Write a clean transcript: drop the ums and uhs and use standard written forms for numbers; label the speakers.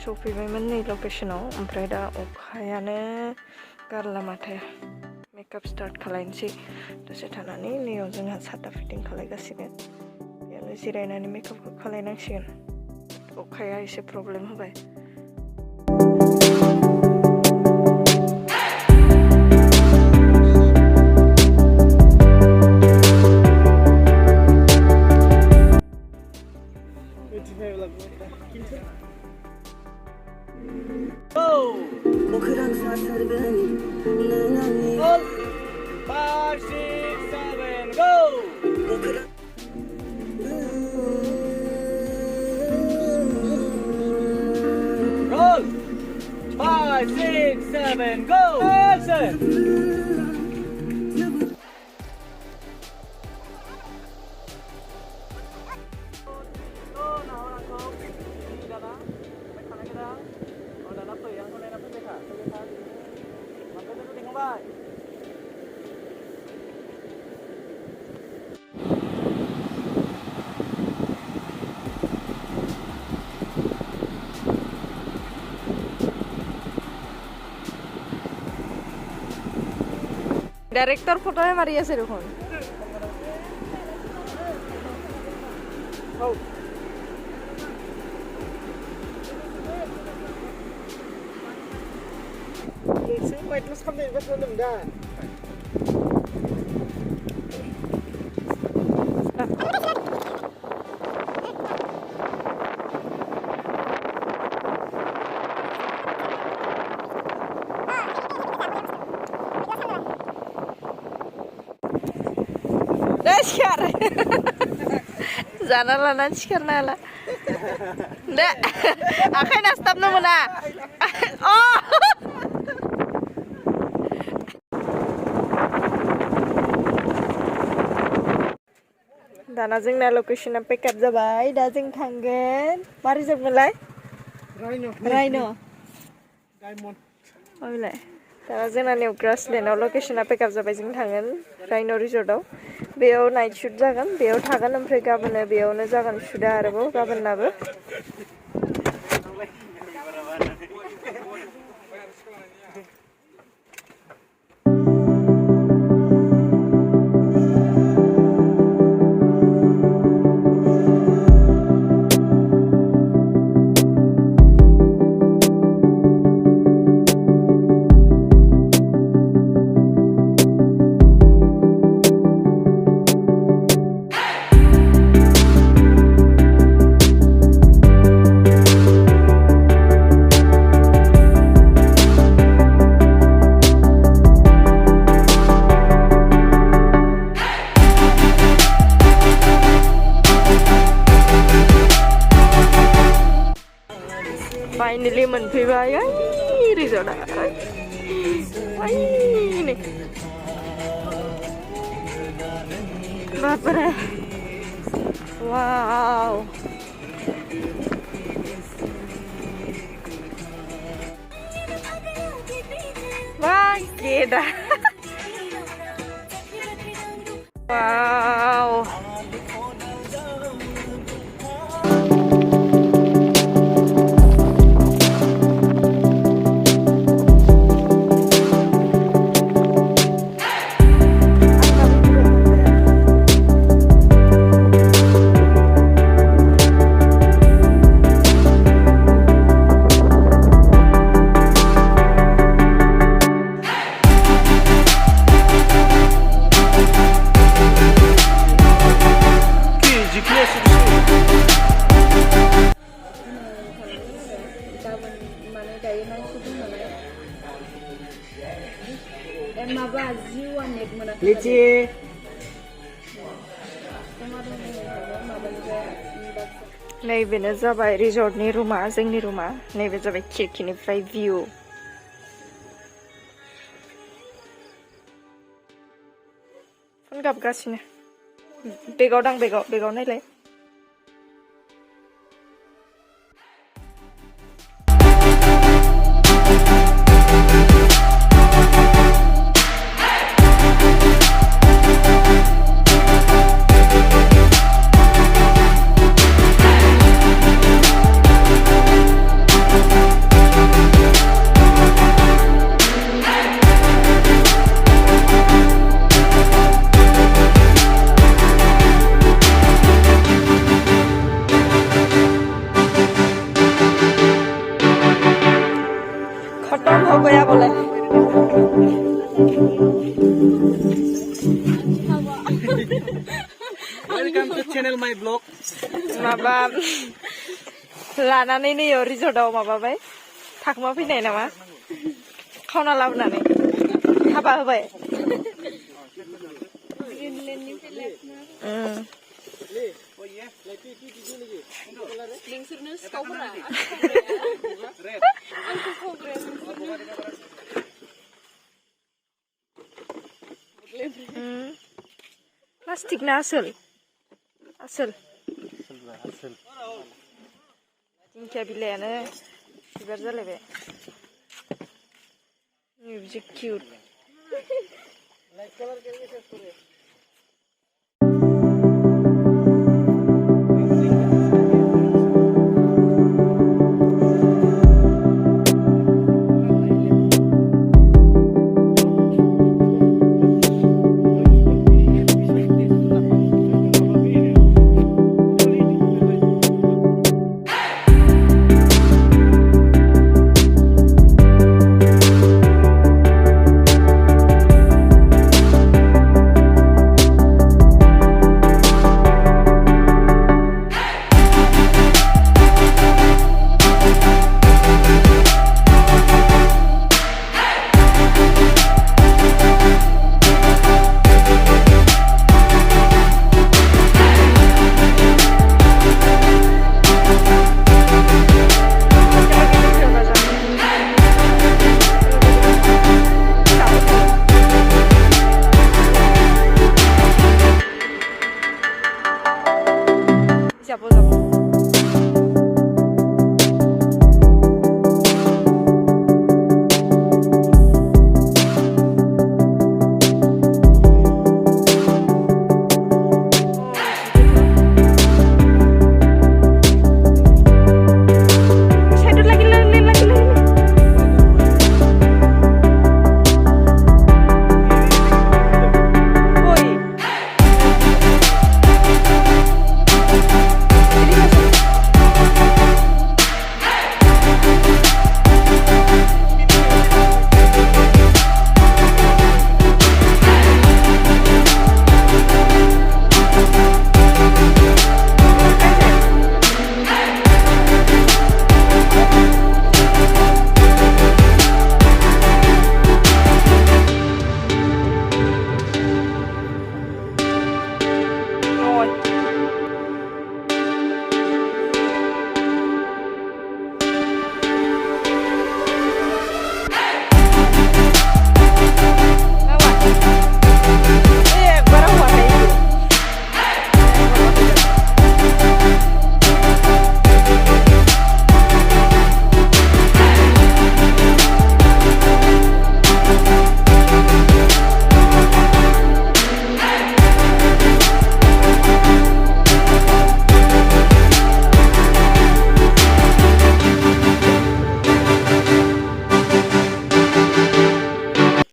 Speaker 1: सफैबायमोन नै लकेशनाव ओमफ्राय दा अखायानो गारला माथो मेकआप स्टार्ट खालायनोसै दसे थानानै नैयाव जोंहा साथा फिटिं खालायगासिनो बेयावनो जिरायनानै मेकआपखौ खालायनांसिगोन अखाया एसे प्रब्लेम होबाय
Speaker 2: Five, six, seven, go! Action!
Speaker 1: Director photo मारि আছে দেখুন
Speaker 2: ซื้อไปทุกคำนี้ก็เท่านึงได้
Speaker 1: Siar, jangan lanan siar nala. Dek, akhirnya stop nemu na. Oh. Dana jeng na location pick up jabai, da jeng tanggen. Mari jeng mulai. Rhino.
Speaker 2: Diamond.
Speaker 1: Oh mulai. Dana jeng na new grassland location pick up jabai jeng tanggen. Rhino resort आव बेयाव night shoot जागोन बेयाव थागोन ओमफ्राय गाबोनो बेयावनो जागोन शुटआ आरोबाव गाबोननाबो Finally मोनफैबाय रिजर्टआ नै बापरे वाव वाह केदा वाव
Speaker 2: Lici.
Speaker 1: नैबेनो जाबाय रिजर्टनि रुमा जोंनि रुमा नैबे जाबाय खिरखिनिफ्राय भिउ फन गाबगासिनो बेगाव दां बेगाव नायलाय माबा लानानै नैयाव रिजर्टआव माबाबाय थाखोमा फैनाय नामा खावना लाबोनानै हाबा होबाय प्लास्टिक ना आसोल आसोल दिंखिया बिलाइयानो बिबार जालायबाय बिदि किउट যাব যাব